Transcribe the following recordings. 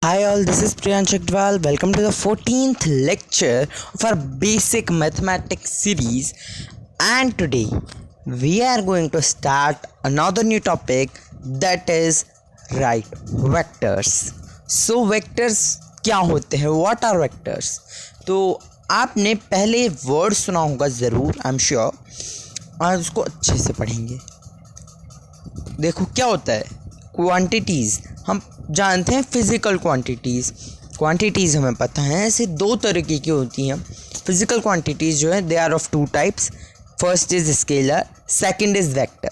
Hi all, this is Priyansh Agrawal. Welcome to the 14th lecture of our basic mathematics series. And today we are going to start another new topic, that is right vectors. So vectors क्या होते हैं? What are vectors? तो आपने पहले word सुना होगा ज़रूर, I am sure. आज उसको अच्छे से पढ़ेंगे. देखो क्या होता है. क्वांटिटीज़ हम जानते हैं, फिज़िकल क्वांटिटीज़ हमें पता है. ऐसे दो तरीके की होती हैं फिज़िकल क्वांटिटीज़ जो है. They are of two types. First is scalar, second is vector.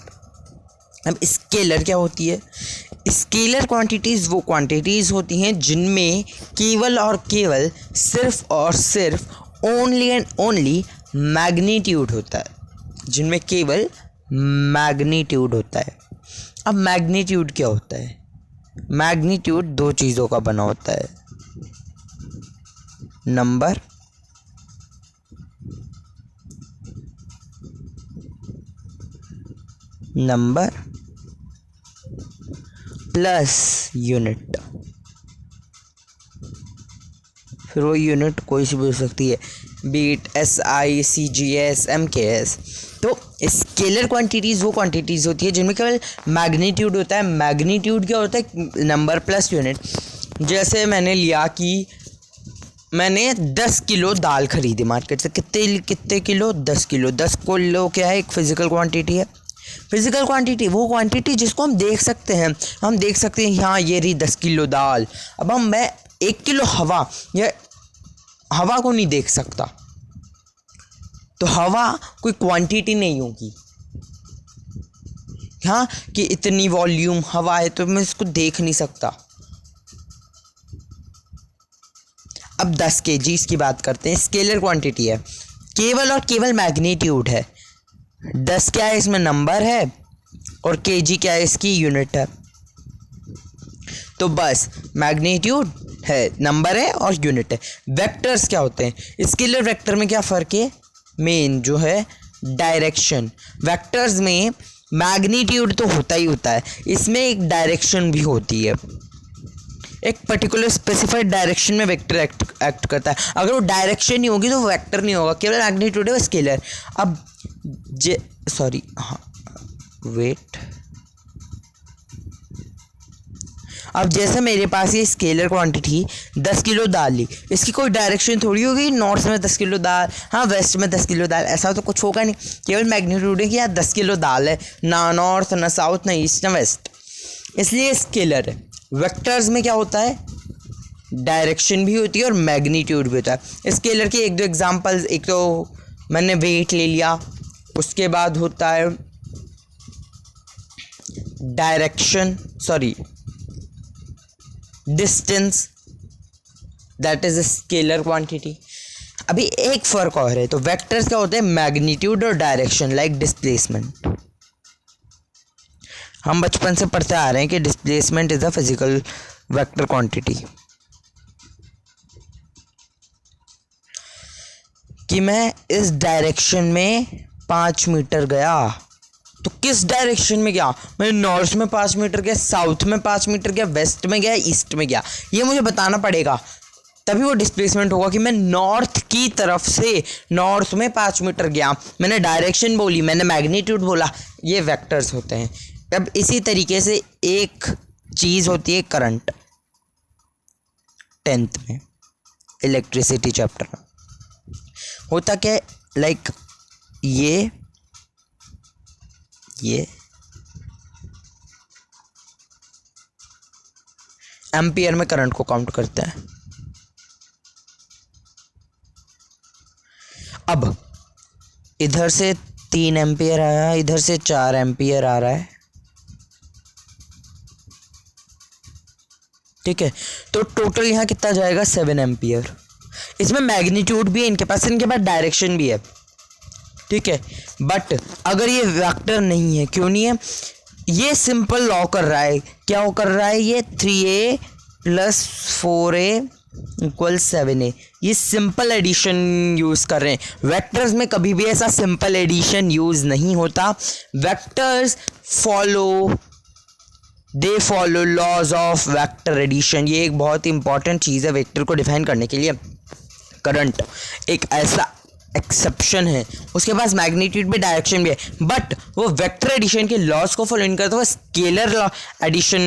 अब स्केलर क्या होती है? स्केलर क्वांटिटीज़ वो क्वांटिटीज़ होती हैं जिनमें केवल और केवल सिर्फ और सिर्फ ओनली एंड ओनली मैग्नीट्यूड होता है. जिनमें केवल मैग्नीट्यूड होता है. अब मैग्नीट्यूड क्या होता है? मैग्नीट्यूड दो चीज़ों का बना होता है, नंबर प्लस यूनिट. फिर वो यूनिट कोई सी भी हो सकती है, बीट SI CGS MKS. तो स्केलर क्वांटिटीज़ वो क्वांटिटीज़ होती है जिनमें केवल मैग्नीट्यूड होता है. मैग्नीट्यूड क्या होता है? Number plus unit. जैसे मैंने लिया कि मैंने 10 किलो दाल खरीदी मार्केट से. कितने किलो? 10 किलो. 10 किलो क्या है? एक फिज़िकल क्वांटिटी है. फिज़िकल क्वांटिटी वो क्वांटिटी जिसको हम देख सकते हैं. हम देख सकते हैं हाँ ये रही 10 किलो दाल. अब मैं 1 किलो हवा या हवा को नहीं देख सकता, तो हवा कोई क्वांटिटी नहीं होगी. हाँ कि इतनी वॉल्यूम हवा है तो मैं इसको देख नहीं सकता. अब 10 kg की बात करते हैं. स्केलर क्वांटिटी है, केवल और केवल मैग्नीट्यूड है. 10 क्या है? इसमें नंबर है, और kg क्या है? इसकी यूनिट है. तो बस मैग्नीट्यूड है, नंबर है और यूनिट है. वेक्टर्स क्या होते हैं? स्केलर वेक्टर में क्या फ़र्क है? मेन जो है डायरेक्शन. वेक्टर्स में मैग्नीट्यूड तो होता ही होता है, इसमें एक डायरेक्शन भी होती है. एक पर्टिकुलर स्पेसिफाइड डायरेक्शन में वेक्टर एक्ट करता है. अगर वो डायरेक्शन नहीं होगी तो वो वेक्टर नहीं होगा, केवल मैग्नीट्यूड है वो स्केलर. अब अब जैसे मेरे पास ये स्केलर क्वांटिटी 10 किलो दाल ली, इसकी कोई डायरेक्शन थोड़ी होगी. नॉर्थ में 10 किलो दाल, हाँ वेस्ट में 10 किलो दाल, ऐसा तो कुछ होगा नहीं. केवल मैग्नीट्यूड है कि यार 10 किलो दाल है, ना नॉर्थ ना साउथ ना ईस्ट ना वेस्ट, इसलिए स्केलर है. वेक्टर्स में क्या होता है? डायरेक्शन भी होती है और मैग्नीट्यूड भी होता है. स्केलर के एक दो एग्जाम्पल्स, एक तो मैंने वेट ले लिया, उसके बाद होता है distance, that is a scalar quantity. अभी एक फ़र्क और है. तो वेक्टर्स क्या होते हैं? मैग्नीट्यूड और डायरेक्शन, लाइक डिस्प्लेसमेंट. हम बचपन से पढ़ते आ रहे हैं कि displacement is a physical vector quantity. कि मैं इस डायरेक्शन में 5 मीटर गया, तो किस डायरेक्शन में गया? मैं नॉर्थ में 5 मीटर गया, साउथ में 5 मीटर गया, वेस्ट में गया, ईस्ट में गया, ये मुझे बताना पड़ेगा. तभी वो डिस्प्लेसमेंट होगा कि मैं नॉर्थ की तरफ से नॉर्थ में 5 मीटर गया. मैंने डायरेक्शन बोली, मैंने मैग्नीट्यूड बोला, ये वेक्टर्स होते हैं. अब इसी तरीके से एक चीज़ होती है करंट. 10th में इलेक्ट्रिसिटी चैप्टर में होता क्या है? लाइक ये एम्पियर में करंट को काउंट करते हैं. अब इधर से 3 एम्पियर आया, इधर से 4 एम्पियर आ रहा है, ठीक है. तो टोटल यहाँ कितना जाएगा? 7 एम्पियर. इसमें मैग्नीट्यूड भी है इनके पास डायरेक्शन भी है, ठीक है. बट अगर ये वेक्टर नहीं है, क्यों नहीं है? ये सिंपल लॉ कर रहा है. क्या वो कर रहा है? ये 3a + 4a = 7a. ये सिंपल एडिशन यूज़ कर रहे हैं. वेक्टर्स में कभी भी ऐसा सिंपल एडिशन यूज़ नहीं होता. Vectors follow they follow laws of vector addition. ये एक बहुत ही इंपॉर्टेंट चीज़ है वेक्टर को डिफाइन करने के लिए। करंट एक ऐसा एक्सेप्शन है, उसके पास मैग्नीट्यूड भी डायरेक्शन भी है, बट वो वेक्टर एडिशन के लॉज को फॉलो नहीं करता, वो scalar law addition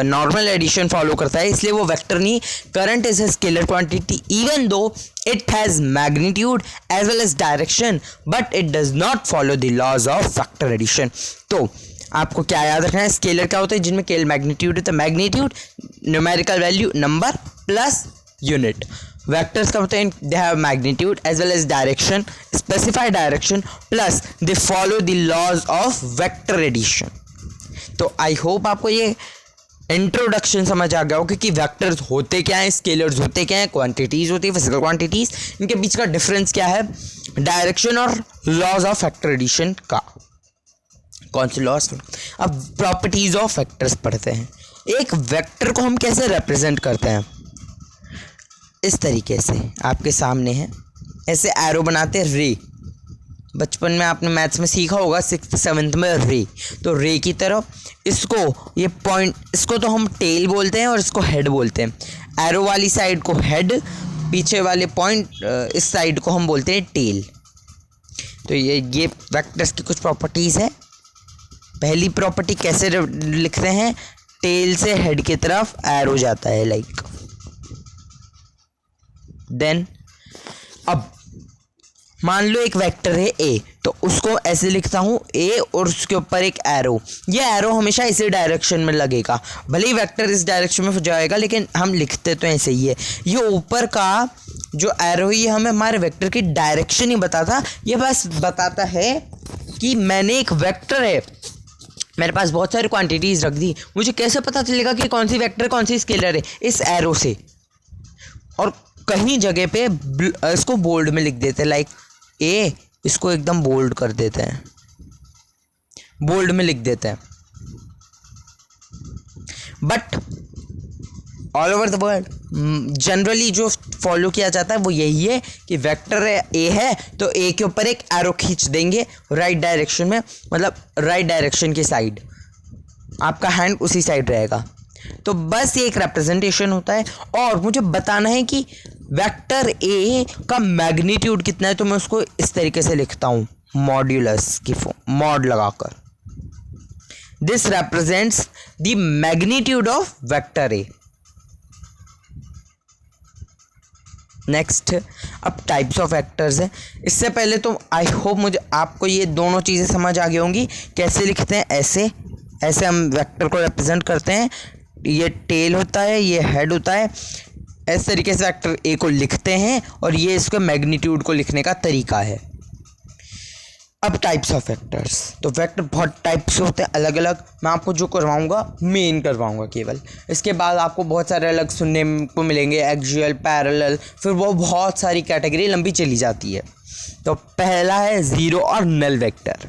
normal addition follow करता है, इसलिए वो वेक्टर नहीं। Current is a scalar quantity even though it has magnitude as well as direction, but it does not follow the laws of vector addition. तो आपको क्या याद रखना है, स्केलर क्या होता है जिनमें केवल मैग्नीट्यूड होता है, magnitude numerical value number plus unit. Vectors का होता है they have magnitude as well as direction, specified direction plus they follow the laws of vector addition. तो आई होप आपको ये इंट्रोडक्शन समझ आ गया हो कि वेक्टर्स होते क्या हैं, स्केलर्स होते क्या हैं, क्वांटिटीज़ होती है फिजिकल क्वांटिटीज़, इनके बीच का डिफरेंस क्या है, डायरेक्शन और लॉज ऑफ वेक्टर एडिशन का। कौन से लॉज? अब प्रॉपर्टीज ऑफ वेक्टर्स पढ़ते हैं। एक वेक्टर को हम कैसे रिप्रेजेंट करते हैं, इस तरीके से आपके सामने है, ऐसे एरो बनाते हैं रे। बचपन में आपने मैथ्स में सीखा होगा 6th 7th में रे, तो रे की तरह इसको ये पॉइंट, इसको तो हम टेल बोलते हैं और इसको हेड बोलते हैं। एरो वाली साइड को हेड, पीछे वाले पॉइंट इस साइड को हम बोलते हैं टेल। तो ये वेक्टर्स की कुछ प्रॉपर्टीज़ है। पहली प्रॉपर्टी कैसे लिखते हैं, टेल से हेड की तरफ एरो जाता है लाइक। देन अब मान लो एक वेक्टर है ए, तो उसको ऐसे लिखता हूँ ए और उसके ऊपर एक एरो। ये एरो हमेशा इसी डायरेक्शन में लगेगा, भले ही वेक्टर इस डायरेक्शन में जाएगा लेकिन हम लिखते तो ऐसे ही है। ये ऊपर का जो एरो है हमें हमारे वेक्टर की डायरेक्शन ही बताता, ये बस बताता है कि मैंने एक वेक्टर है, मेरे पास बहुत सारी क्वांटिटीज़ रख दी, मुझे कैसे पता चलेगा कि कौन सी वेक्टर कौन सी स्केलर है, इस एरो से। और कहीं जगह पे इसको बोल्ड में लिख देते हैं, लाइक ए, इसको एकदम बोल्ड कर देते हैं, बोल्ड में लिख देते हैं। But all over the world generally जो फॉलो किया जाता है वो यही है कि वेक्टर ए है तो ए के ऊपर एक एरो खींच देंगे राइट डायरेक्शन में, मतलब राइट डायरेक्शन की साइड, आपका हैंड उसी साइड रहेगा। तो बस ये एक रिप्रेजेंटेशन होता है। और मुझे बताना है कि वेक्टर ए का मैग्नीट्यूड कितना है, तो मैं उसको इस तरीके से लिखता हूँ, मॉड्यूलस की मॉड लगाकर। This represents the magnitude of vector A. Next अब टाइप्स ऑफ वेक्टर्स है। इससे पहले तो आई होप मुझे आपको ये दोनों चीज़ें समझ आ गई होंगी, कैसे लिखते हैं, ऐसे ऐसे हम वेक्टर को रिप्रेजेंट करते हैं, ये टेल होता है, ये हेड होता है, इस तरीके से वेक्टर ए को लिखते हैं और ये इसके मैग्नीट्यूड को लिखने का तरीका है। अब टाइप्स ऑफ वेक्टर्स, तो वेक्टर बहुत टाइप्स होते हैं अलग अलग, मैं आपको जो करवाऊंगा मेन करवाऊंगा केवल, इसके बाद आपको बहुत सारे अलग सुनने को मिलेंगे, एक्सियल, पैरेलल, फिर वो बहुत सारी कैटेगरी लंबी चली जाती है। तो पहला है ज़ीरो और नल वेक्टर।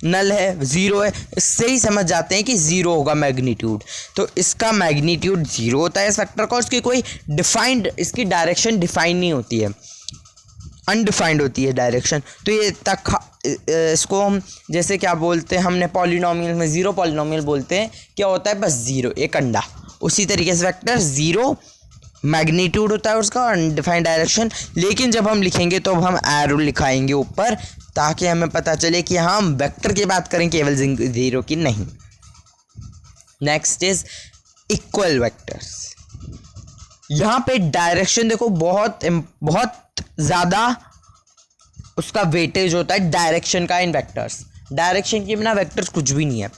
नल है, ज़ीरो है, इससे ही समझ जाते हैं कि ज़ीरो होगा मैग्नीट्यूड, तो इसका मैग्नीट्यूड ज़ीरो होता है इस वेक्टर का, उसकी कोई डिफाइंड, इसकी डायरेक्शन डिफाइन नहीं होती है, अनडिफाइंड होती है डायरेक्शन। तो ये तक इसको हम जैसे क्या बोलते हैं, हमने पॉलिनोमियल में ज़ीरो पॉलिनोमियल बोलते हैं, क्या होता है, बस ज़ीरो, एक अंडा। उसी तरीके से वेक्टर ज़ीरो मैग्नीट्यूड होता है उसका, अनडिफाइंड डायरेक्शन, लेकिन जब हम लिखेंगे तो हम एरो लिखाएंगे ऊपर, ताकि हमें पता चले कि हाँ हम वेक्टर की बात करें, केवल ज़ीरो की नहीं। Next is equal vectors. यहाँ पे डायरेक्शन देखो बहुत ज़्यादा उसका वेटेज होता है डायरेक्शन का इन वेक्टर्स, डायरेक्शन के बिना वेक्टर्स कुछ भी नहीं है।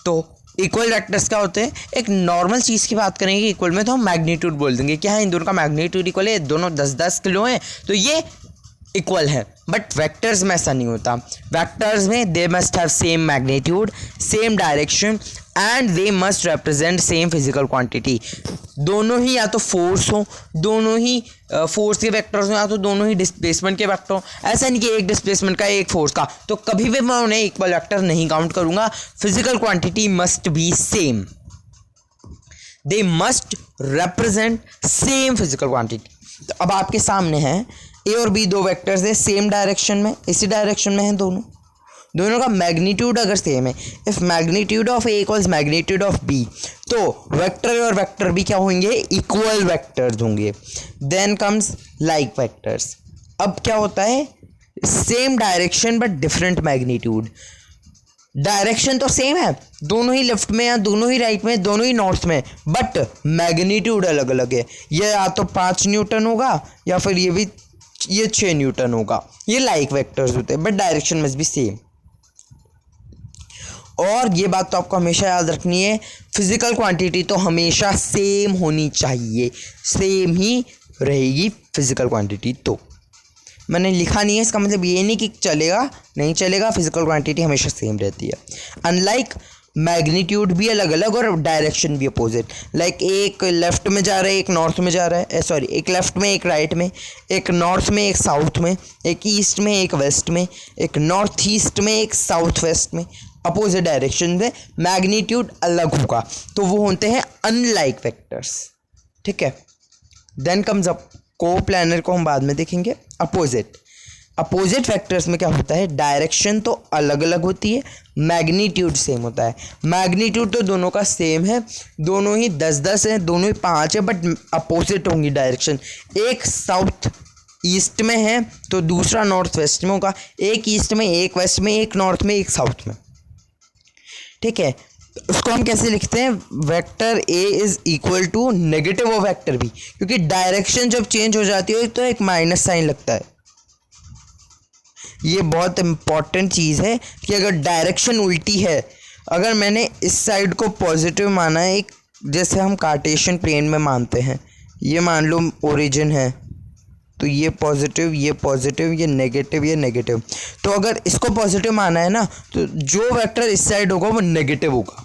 तो इक्वल वेक्टर्स क्या होते हैं, एक नॉर्मल चीज़ की बात करेंगे इक्वल में तो हम मैग्नीट्यूड बोल देंगे कि हाँ इन दोनों का मैग्नीट्यूड इक्वल है, दोनों 10-10 किलो हैं तो ये इक्वल है। बट वेक्टर्स में ऐसा नहीं होता, वेक्टर्स में they must have same magnitude, same direction and they must represent same physical quantity. दोनों ही या तो फोर्स हो, दोनों ही फोर्स के वेक्टर्स हो, या तो दोनों ही डिस्प्लेसमेंट के वेक्टर हो। ऐसा नहीं कि एक डिस्प्लेसमेंट का एक फोर्स का, तो कभी भी मैं उन्हें इक्वल वेक्टर नहीं काउंट करूंगा। Physical quantity must be same, they must represent same physical quantity. तो अब आपके सामने है ए और बी, दो वेक्टर्स है सेम डायरेक्शन में, इसी डायरेक्शन में हैं दोनों, दोनों का मैग्नीट्यूड अगर सेम है, if magnitude of A equals magnitude of B, तो वेक्टर ए और वेक्टर बी क्या होंगे, इक्वल वेक्टर्स होंगे। Then comes like vectors. अब क्या होता है, same direction but different magnitude. Direction तो सेम है, दोनों ही लेफ्ट में या दोनों ही राइट में, दोनों ही नॉर्थ में, बट मैग्नीट्यूड अलग अलग है। ये या तो 5 न्यूटन होगा या फिर ये 6 न्यूटन होगा। ये लाइक वेक्टर्स होते हैं, but direction must be same. और ये बात तो आपको हमेशा याद रखनी है, फिजिकल क्वांटिटी तो हमेशा सेम होनी चाहिए, सेम ही रहेगी फिजिकल क्वांटिटी। तो मैंने लिखा नहीं है, इसका मतलब ये नहीं कि चलेगा नहीं चलेगा, फिजिकल क्वांटिटी हमेशा सेम रहती है। अनलाइक मैग्नीट्यूड भी अलग अलग और डायरेक्शन भी अपोजिट। लाइक एक लेफ्ट में जा रहा है, एक नॉर्थ में जा रहा है, सॉरी एक लेफ्ट में एक राइट में, एक नॉर्थ में एक साउथ में, एक ईस्ट में एक वेस्ट में, एक नॉर्थ ईस्ट में एक साउथ वेस्ट में, अपोजिट डायरेक्शन में मैग्नीट्यूड अलग होगा, तो वो होते हैं अनलाइक वेक्टर्स। ठीक है। देन कम्स अप कोप्लानर को हम बाद में देखेंगे। अपोजिट वेक्टर्स में क्या होता है, डायरेक्शन तो अलग अलग होती है, मैग्नीट्यूड सेम होता है। मैग्नीट्यूड तो दोनों का सेम है, दोनों ही 10-10 है, दोनों ही 5 है, बट अपोजिट होंगी डायरेक्शन। एक साउथ ईस्ट में है तो दूसरा नॉर्थ वेस्ट में होगा, एक ईस्ट में, एक वेस्ट में, एक नॉर्थ में, एक साउथ में। ठीक है। उसको हम कैसे लिखते हैं, vector A is equal to negative of vector B, क्योंकि डायरेक्शन जब चेंज हो जाती है तो एक माइनस साइन लगता है। ये बहुत इंपॉर्टेंट चीज़ है कि अगर डायरेक्शन उल्टी है, अगर मैंने इस साइड को पॉजिटिव माना है, एक जैसे हम कार्टेशियन प्लेन में मानते हैं, ये मान लो ओरिजिन है, तो ये पॉजिटिव, ये पॉजिटिव, ये नेगेटिव, ये नेगेटिव। तो अगर इसको पॉजिटिव माना है ना, तो जो वेक्टर इस साइड होगा वो नेगेटिव होगा।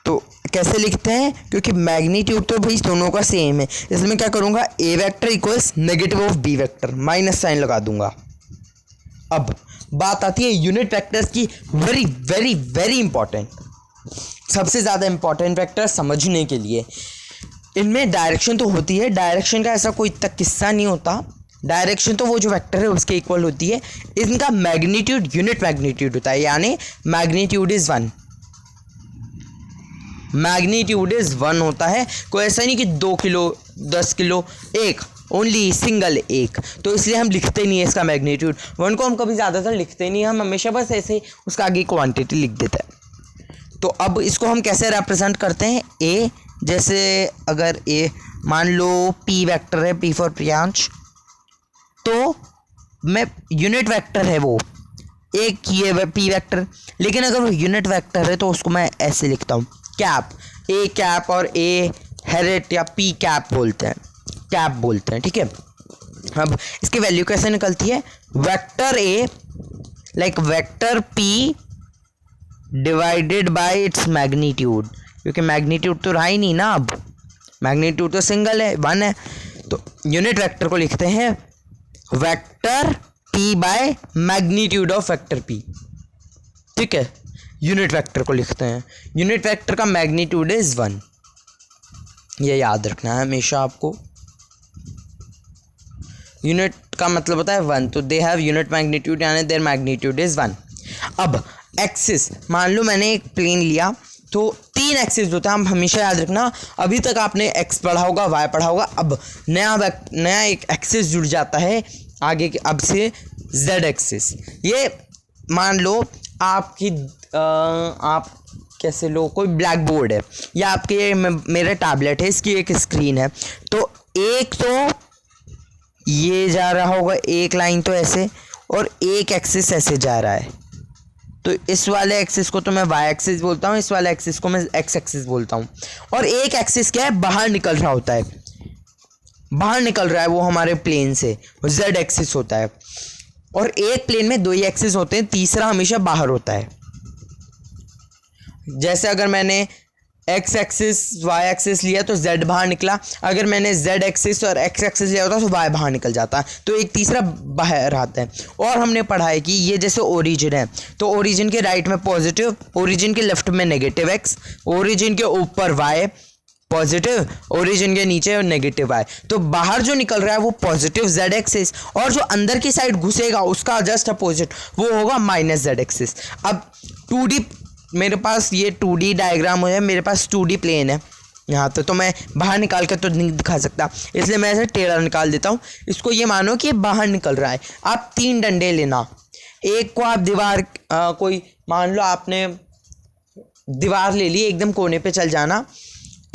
तो कैसे लिखते हैं, क्योंकि मैग्नीट्यूड तो भाई दोनों का सेम है, इसलिए मैं क्या करूँगा, A vector equals negative of B vector, minus sign लगा दूंगा। अब बात आती है यूनिट वेक्टर्स की, वेरी वेरी वेरी इंपॉर्टेंट, सबसे ज़्यादा इंपॉर्टेंट वेक्टर समझने के लिए। इनमें डायरेक्शन तो होती है, डायरेक्शन का ऐसा कोई तक किस्सा नहीं होता, डायरेक्शन तो वो जो वेक्टर है उसके इक्वल होती है। इनका मैग्नीट्यूड यूनिट मैग्नीट्यूड होता है, यानी मैग्नीट्यूड इज़ 1, मैग्नीट्यूड इज़ 1 होता है। कोई ऐसा नहीं कि 2 किलो 10 किलो, एक ओनली सिंगल एक। तो इसलिए हम लिखते नहीं है इसका मैग्नीट्यूड 1 को, हम कभी ज़्यादातर लिखते नहीं, हम हमेशा बस ऐसे उसका आगे क्वांटिटी लिख देते हैं। तो अब इसको हम कैसे रिप्रेजेंट करते हैं, ए जैसे अगर ए मान लो पी वेक्टर है, पी फॉर प्रियांश, तो मैं यूनिट वेक्टर है वो एक ये पी वेक्टर, लेकिन अगर वो यूनिट वेक्टर है तो उसको मैं ऐसे लिखता हूँ, कैप, ए कैप और ए हैरेट या पी कैप बोलते हैं, कैप बोलते हैं। ठीक है। अब इसकी वैल्यू कैसे निकलती है, vector A like vector P divided by its magnitude, क्योंकि मैग्नीट्यूड तो रहा ही नहीं ना, अब मैग्नीट्यूड तो सिंगल है, 1 है, तो यूनिट वेक्टर को लिखते हैं vector P by magnitude of vector P. ठीक है। यूनिट वेक्टर को लिखते हैं, यूनिट वेक्टर का मैग्नीट्यूड इज 1, ये याद रखना है हमेशा आपको। यूनिट का मतलब होता है 1, तो दे हैव यूनिट मैग्नीट्यूड, यानी देयर मैग्नीट्यूड इज 1। अब एक्सिस, मान लो मैंने एक प्लेन लिया, तो 3 एक्सिस होता है, हम हमेशा याद रखना। अभी तक आपने एक्स पढ़ा होगा, वाई पढ़ा होगा, अब नया एक एक्सिस जुड़ जाता है आगे के, अब से जेड एक्सिस। ये मान लो आपकी आप कैसे लो, कोई ब्लैक बोर्ड है या आपके मेरा टैबलेट है, इसकी एक स्क्रीन है, तो एक तो ये जा रहा होगा एक लाइन तो ऐसे, और एक एक्सिस ऐसे जा रहा है, तो इस वाले एक्सिस को तो मैं वाई एक्सिस बोलता हूँ, इस वाले एक्सिस को मैं एक्स एक्सिस बोलता हूँ। और एक एक्सिस क्या है, बाहर निकल रहा होता है, बाहर निकल रहा है वो हमारे प्लेन से, जेड एक्सिस होता है। और एक प्लेन में 2 ही एक्सिस होते हैं, तीसरा हमेशा बाहर होता है। जैसे अगर मैंने एक्स एक्सिस वाई एक्सिस लिया तो जेड बाहर निकला, अगर मैंने जेड एक्सिस और एक्स एक्सिस लिया होता तो वाई बाहर निकल जाता, तो एक तीसरा बाहर आता है। और हमने पढ़ा है कि ये जैसे ओरिजिन है, तो ओरिजिन के राइट में पॉजिटिव, ओरिजिन के लेफ्ट में नेगेटिव एक्स, ओरिजिन के ऊपर वाई पॉजिटिव, ओरिजिन के नीचे नेगेटिव y। तो बाहर जो निकल रहा है वो पॉजिटिव z एक्सिस, और जो अंदर की साइड घुसेगा उसका जस्ट अपोजिट वो होगा माइनस z एक्सिस। अब 2D मेरे पास ये 2D डायग्राम है, मेरे पास 2D प्लेन है यहाँ तो मैं बाहर निकाल कर तो नहीं दिखा सकता, इसलिए मैं ऐसे टेढ़ा निकाल देता हूँ। इसको ये मानो कि बाहर निकल रहा है। आप 3 डंडे लेना, एक को आप दीवार कोई मान लो आपने दीवार ले ली, एकदम कोने पे चल जाना,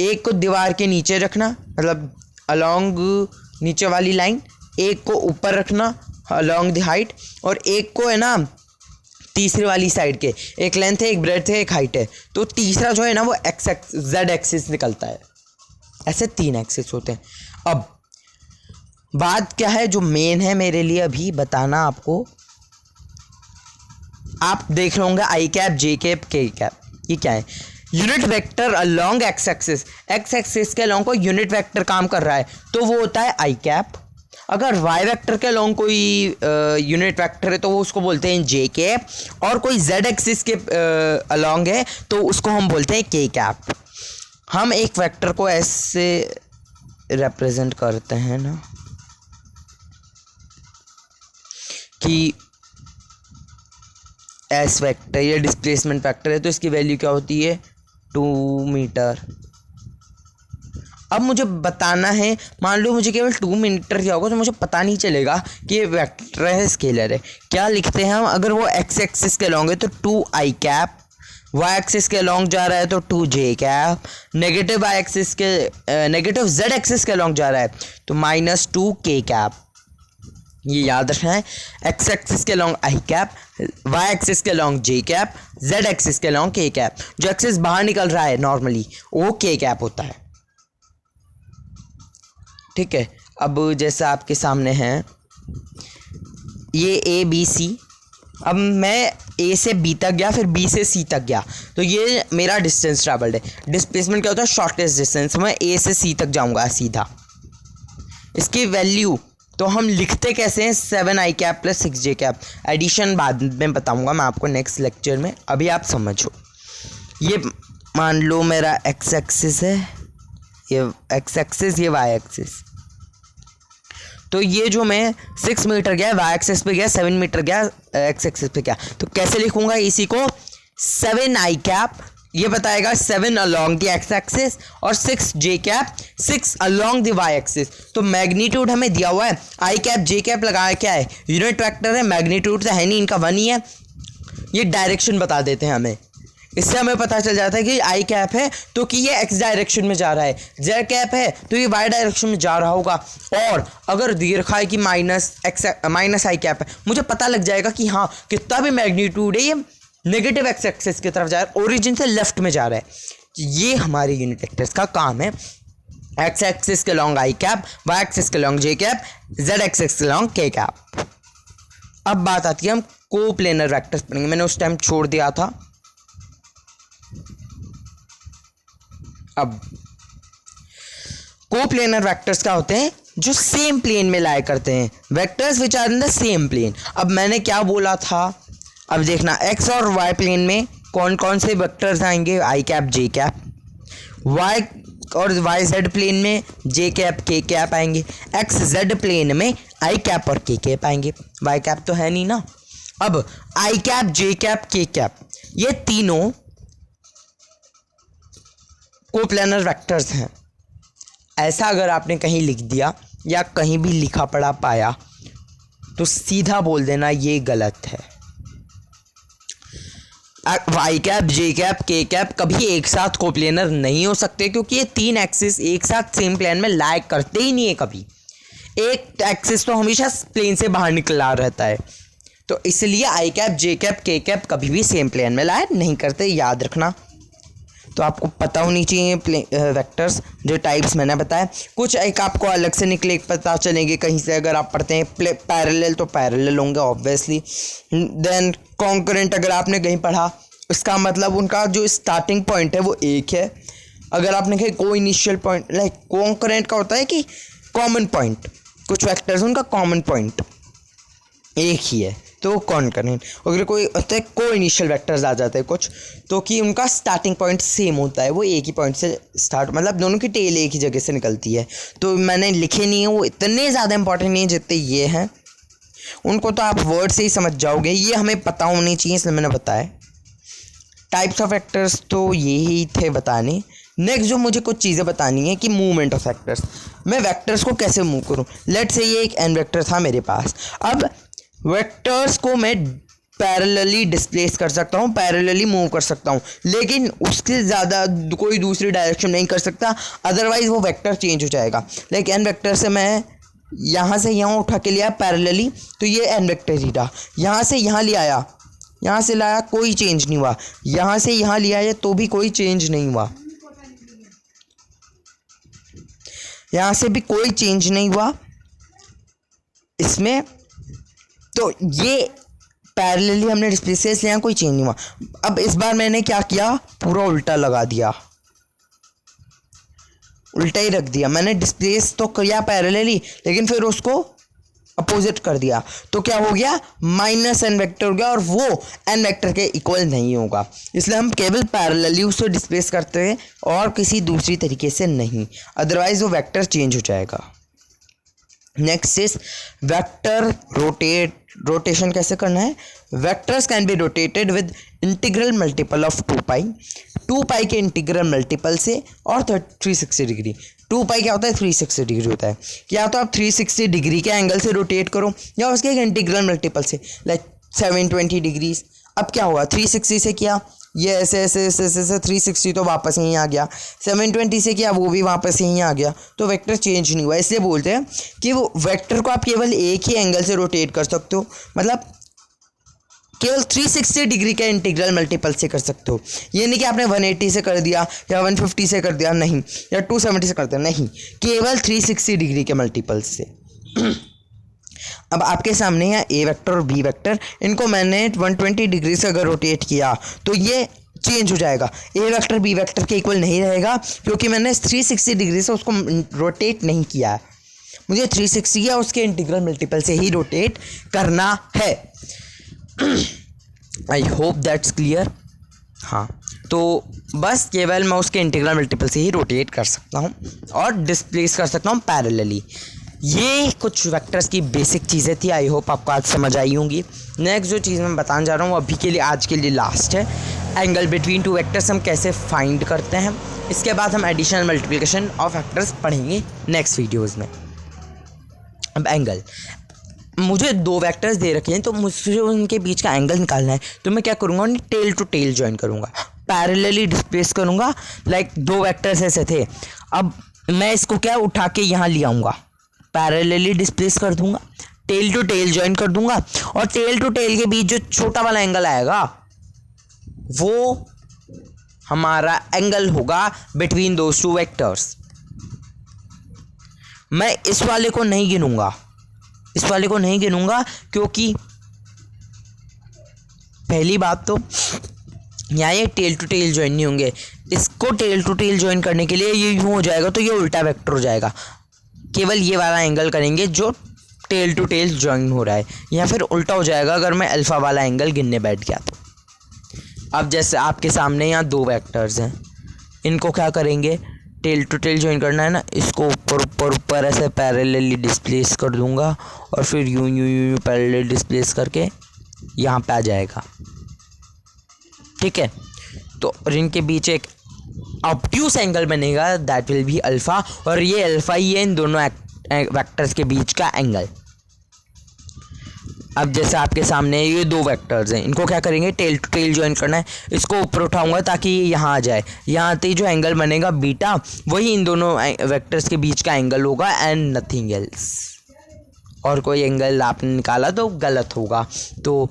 एक को दीवार के नीचे रखना मतलब अलोंग नीचे वाली लाइन, एक को ऊपर रखना अलोंग द हाइट, और एक को है ना तीसरी वाली साइड के, एक लेंथ है, एक ब्रेड्थ है, एक हाइट है, तो तीसरा जो है ना वो z एक्सिस निकलता है। ऐसे 3 एक्सिस होते हैं। अब बात क्या है जो मेन है मेरे लिए अभी बताना आपको, आप देख रहे होंगे आई कैप, जे कैप, के कैप, ये क्या है? Unit vector along x axis के अलोंग कोई यूनिट वेक्टर काम कर रहा है तो वो होता है आई कैप। अगर वाई वेक्टर के अलोंग कोई यूनिट वेक्टर है तो वो उसको बोलते हैं जे कैप, और कोई जेड एक्सिस के अलोंग है तो उसको हम बोलते हैं के कैप। हम एक वेक्टर को ऐसे रिप्रेजेंट करते हैं ना कि एस वेक्टर, ये डिस्प्लेसमेंट वेक्टर है तो इसकी वैल्यू क्या होती है 2 मीटर। अब मुझे बताना है, मान लो मुझे केवल 2 मीटर क्या होगा तो मुझे पता नहीं चलेगा कि ये वेक्टर है स्केलर है। क्या लिखते हैं हम? अगर वो एक्स एक्सिस के अलोंग है तो 2 आई कैप, वाई एक्सिस के अलोंग जा रहा है तो 2 जे कैप, नेगेटिव वाई एक्सिस के नेगेटिव जेड एक्सिस के अलोंग जा रहा है तो -2 के कैप। ये याद रखना है, एक्स एक्सिस के long I cap, Y axis के long J cap, Z axis के लॉन्ग के कैप। जो एक्सिस बाहर निकल रहा है नॉर्मली वो के कैप होता है। ठीक है, अब जैसा आपके सामने है ये ए बी सी, अब मैं ए से बी तक गया, फिर बी से सी तक गया, तो ये मेरा डिस्टेंस ट्रैवल्ड है। डिस्प्लेसमेंट क्या होता है? Shortest distance. मैं ए से सी तक जाऊंगा सीधा। इसकी वैल्यू तो हम लिखते कैसे हैं? 7 आई cap plus 6 J cap. Addition बाद में बताऊंगा मैं आपको नेक्स्ट लेक्चर में, अभी आप समझो। ये मान लो मेरा एक्स एक्सिस है, ये एक्स एक्सिस, ये वाई एक्सिस। तो ये जो मैं 6 मीटर गया वाई एक्सिस पे गया, 7 मीटर गया एक्स एक्सिस पे गया, तो कैसे लिखूंगा इसी को? 7 आई कैप, ये बताएगा 7 अलोंग द एक्स एक्सिस, और 6 J cap, 6 along the Y axis. तो मैग्नीट्यूड हमें दिया हुआ है, आई कैप जे कैप लगाया क्या है? यूनिट वेक्टर है, मैग्नीट्यूड तो है नहीं, इनका 1 ही है। ये डायरेक्शन बता देते हैं हमें, इससे हमें पता चल जाता है कि आई कैप है तो कि ये एक्स डायरेक्शन में जा रहा है, जेड कैप है तो ये वाई डायरेक्शन में जा रहा होगा, और अगर दे रखा है कि माइनस आई कैप है, मुझे पता लग जाएगा कि हाँ कितना भी मैग्नीट्यूड है ये नेगेटिव एक्स एक्सिस की तरफ जा रहा है, ओरिजिन से लेफ्ट में जा रहा है। ये हमारे यूनिट वेक्टर्स का काम है। एक्स एक्सिस के long I cap, Y axis के long J cap, Z axis के लॉन्ग के कैप। अब बात आती है हम कोप्लेनर वेक्टर्स पढ़ेंगे, मैंने उस टाइम छोड़ दिया था। अब कोप्लेनर वेक्टर्स क्या होते हैं? जो सेम प्लेन में लाया करते हैं, vectors which are in the same plane. अब मैंने क्या बोला था, अब देखना एक्स और वाई प्लेन में कौन कौन से वेक्टर्स आएंगे? आई कैप जे कैप। वाई और वाई जेड प्लेन में जे कैप के कैप आएंगे। एक्स जेड प्लेन में आई कैप और के कैप आएंगे। वाई कैप तो है नहीं ना। अब आई कैप, जे कैप, के कैप, ये तीनों कोप्लेनर वेक्टर्स हैं। ऐसा अगर आपने कहीं लिख दिया या कहीं भी लिखा पढ़ा पाया तो सीधा बोल देना ये गलत है। वाई कैप, जे कैप, के कैप कभी एक साथ कोप्लेनर नहीं हो सकते, क्योंकि ये 3 एक्सिस एक साथ सेम प्लेन में लाइक करते ही नहीं है कभी। एक एक्सिस तो हमेशा प्लेन से बाहर निकला रहता है, तो इसलिए आई कैप, जे कैप, के कैप कभी भी सेम प्लेन में लाइक नहीं करते, याद रखना। तो आपको पता होनी चाहिए वेक्टर्स जो टाइप्स मैंने बताया। कुछ एक आपको अलग से निकले पता चलेंगे कहीं से, अगर आप पढ़ते हैं पैरेलल तो पैरेलल होंगे ऑब्वियसली। देन कॉन्करेंट अगर आपने कहीं पढ़ा, उसका मतलब उनका जो स्टार्टिंग पॉइंट है वो एक है। अगर आपने कहीं कोई इनिशियल पॉइंट, लाइक कॉन्करेंट का होता है कि कॉमन पॉइंट, कुछ वेक्टर्स उनका कॉमन पॉइंट एक ही है, तो कॉनकरेंट, अगर कोई होता है को इनिशियल वेक्टर्स आ जाते हैं कुछ, तो कि उनका स्टार्टिंग पॉइंट सेम होता है, वो एक ही पॉइंट से स्टार्ट, मतलब दोनों की टेल एक ही जगह से निकलती है। तो मैंने लिखे नहीं है, वो इतने ज़्यादा इंपॉर्टेंट नहीं है जितने ये हैं, उनको तो आप वर्ड से ही समझ जाओगे, ये हमें पता होनी चाहिए इसलिए मैंने बताया। टाइप्स ऑफ वेक्टर्स तो यही थे बताने। नेक्स्ट जो मुझे कुछ चीज़ें बतानी है कि मूवमेंट ऑफ वेक्टर्स, मैं वेक्टर्स को कैसे मूव करूं। लेट्स से ये एक एन वेक्टर था मेरे पास, अब वेक्टर्स को मैं पैरेलली डिस्प्लेस कर सकता हूँ, पैरेलली मूव कर सकता हूँ, लेकिन उसके ज़्यादा कोई दूसरी डायरेक्शन नहीं कर सकता, अदरवाइज वो वेक्टर चेंज हो जाएगा। लाइक एन वेक्टर से मैं यहाँ से यहाँ उठा के लिया पैरेलली, तो ये एन वेक्टर ही रहा। यहाँ से यहाँ ले आया, यहाँ से लाया, कोई चेंज नहीं हुआ। यहाँ से यहाँ ले आया तो भी कोई चेंज नहीं हुआ, यहाँ से भी कोई चेंज नहीं हुआ इसमें। तो ये पैरेलली हमने डिस्प्लेस लिया, कोई चेंज नहीं हुआ। अब इस बार मैंने क्या किया, पूरा उल्टा लगा दिया, उल्टा ही रख दिया। मैंने डिस्प्लेस तो किया पैरेलली, लेकिन फिर उसको अपोजिट कर दिया, तो क्या हो गया, माइनस एन वेक्टर हो गया, और वो एन वेक्टर के इक्वल नहीं होगा। इसलिए हम केवल पैरेलली उसको डिस्प्लेस करते हैं और किसी दूसरी तरीके से नहीं, अदरवाइज वो वेक्टर चेंज हो जाएगा। नेक्स्ट इज वेक्टर रोटेशन कैसे करना है। Vectors can be rotated with integral multiple of 2 पाई के इंटीग्रल मल्टीपल से और 360 डिग्री। 2 पाई क्या होता है, 360 डिग्री होता है। या तो आप 360 डिग्री के एंगल से रोटेट करो, या उसके एक इंटीग्रल मल्टीपल से, लाइक 720 डिग्रीज। अब क्या हुआ, 360 से किया, ये ऐसे ऐसे ऐसे ऐसे 360 तो वापस यहीं आ गया, 720 से किया, वो भी वापस यहीं आ गया, तो वेक्टर चेंज नहीं हुआ। इसलिए बोलते हैं कि वो वेक्टर को आप केवल एक ही एंगल से रोटेट कर सकते हो, मतलब केवल 360 डिग्री का इंटीग्रल मल्टीपल से कर सकते हो। ये नहीं कि आपने 180 से कर दिया या 150 से कर दिया, नहीं, या 270 से कर दिया, नहीं, केवल 360 डिग्री के मल्टीपल से। अब आपके सामने है ए वेक्टर और बी वेक्टर, इनको मैंने 120 डिग्री से अगर रोटेट किया तो ये चेंज हो जाएगा। ए वेक्टर बी वेक्टर के इक्वल नहीं रहेगा, क्योंकि मैंने 360 डिग्री से उसको रोटेट नहीं किया है, मुझे 360 या उसके इंटीग्रल मल्टीपल से ही रोटेट करना है। आई होप दैट्स क्लियर। हाँ, तो बस केवल मैं उसके इंटीग्रल मल्टीपल से ही रोटेट कर सकता हूँ और डिस्प्लेस कर सकता हूँ पैरेलली। ये कुछ वेक्टर्स की बेसिक चीज़ें थी, आई होप आपको आज समझ आई होंगी। नेक्स्ट जो चीज़ मैं बताने जा रहा हूँ अभी के लिए, आज के लिए लास्ट है, एंगल बिटवीन 2 वेक्टर्स हम कैसे फाइंड करते हैं। इसके बाद हम एडिशन मल्टीप्लिकेशन ऑफ वेक्टर्स पढ़ेंगे नेक्स्ट वीडियोज़ में। अब एंगल, मुझे 2 वेक्टर्स दे रखे हैं, तो मुझे उनके बीच का एंगल निकालना है, तो मैं क्या करूँगा, उन्हें टेल टू टेल ज्वाइन करूँगा, पैरेलली डिस्प्लेस करूँगा। लाइक 2 वेक्टर्स ऐसे थे, अब मैं इसको क्या उठा के यहाँ ले आऊँगा, पैरेलली डिस्प्लेस कर दूँगा, टेल टू टेल ज्वाइन कर दूँगा, और टेल टू टेल के बीच जो छोटा वाला एंगल आएगा वो हमारा एंगल होगा बिटवीन दोस 2 वेक्टर्स। मैं इस वाले को नहीं गिनूंगा, इस वाले को नहीं गिनूंगा, क्योंकि पहली बात तो यहाँ ये टेल टू टेल ज्वाइन नहीं होंगे। इसको टेल टू टेल ज्वाइन करने के लिए ये यूँ हो जाएगा, तो ये उल्टा वेक्टर हो जाएगा। केवल ये वाला एंगल करेंगे जो टेल टू टेल ज्वाइन हो रहा है, या फिर उल्टा हो जाएगा अगर मैं अल्फ़ा वाला एंगल गिनने बैठ गया तो। अब जैसे आपके सामने यहाँ 2 वेक्टर्स हैं, इनको क्या करेंगे, टेल टू टेल ज्वाइन करना है ना, इसको ऊपर ऊपर ऊपर ऐसे पैरेलली डिस्प्लेस कर दूंगा, और फिर यूं यूं यूं पैरेलली डिस्प्लेस करके यहाँ पे आ जाएगा, ठीक है। तो और इनके बीच एक ऑब्ट्यूस एंगल बनेगा, दैट विल बी अल्फ़ा, और ये अल्फ़ा ही है इन दोनों वेक्टर्स के बीच का एंगल। अब जैसे आपके सामने ये 2 वेक्टर्स हैं, इनको क्या करेंगे, टेल टू टेल ज्वाइन करना है, इसको ऊपर उठाऊंगा ताकि ये यहाँ आ जाए, यहाँ आते ही जो एंगल बनेगा बीटा, वही इन दोनों वेक्टर्स के बीच का एंगल होगा एंड नथिंग एल्स। और कोई एंगल आपने निकाला तो गलत होगा। तो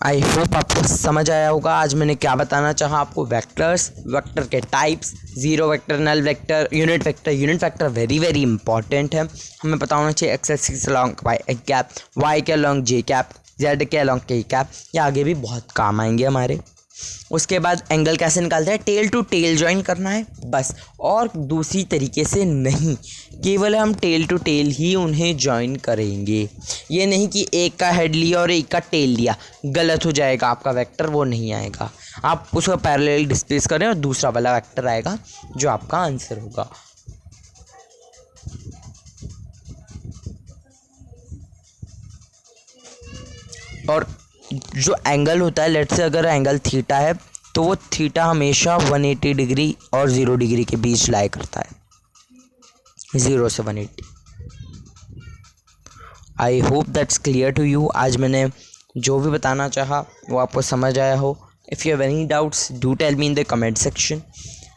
आई होप आपको समझ आया होगा आज मैंने क्या बताना चाहा आपको। वेक्टर्स, वेक्टर के types, zero vector, null vector, unit vector. Unit vector very very important है, हमें पता होना चाहिए X axis along Y cap, Y के अलॉन्ग जे कैप, जेड के अलॉन्ग के कैप, ये आगे भी बहुत काम आएंगे हमारे। उसके बाद एंगल कैसे निकालते हैं, टेल टू टेल ज्वाइन करना है बस, और दूसरी तरीके से नहीं, केवल हम टेल टू टेल ही उन्हें ज्वाइन करेंगे। ये नहीं कि एक का हेड लिया और एक का टेल लिया, गलत हो जाएगा आपका वेक्टर, वो नहीं आएगा। आप उसको पैरेलल डिस्प्लेस करें और दूसरा वाला वेक्टर आएगा जो आपका आंसर होगा। और जो एंगल होता है, लेट्स से अगर एंगल थीटा है तो वो थीटा हमेशा 180 डिग्री और 0 डिग्री के बीच लाई करता है, 0 से 180। I hope that's clear to you. आज मैंने जो भी बताना चाहा वो आपको समझ आया हो। If you have any doubts do tell me in the comment section.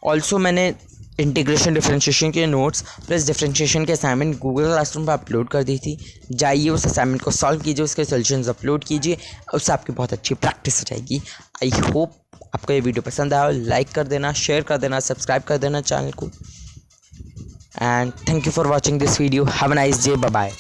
Also मैंने इंटीग्रेशन डिफरेंशिएशन के नोट्स प्लस डिफरेंशिएशन के असाइनमेंट गूगल क्लासरूम पर अपलोड कर दी थी। जाइए उस असाइनमेंट को सॉल्व कीजिए, उसके सॉल्यूशंस अपलोड कीजिए, उससे आपकी बहुत अच्छी प्रैक्टिस हो जाएगी। आई होप आपको ये वीडियो पसंद आया हो। लाइक कर देना, शेयर कर देना, सब्सक्राइब कर देना चैनल को। And thank you for watching this video. Have a nice day, bye bye.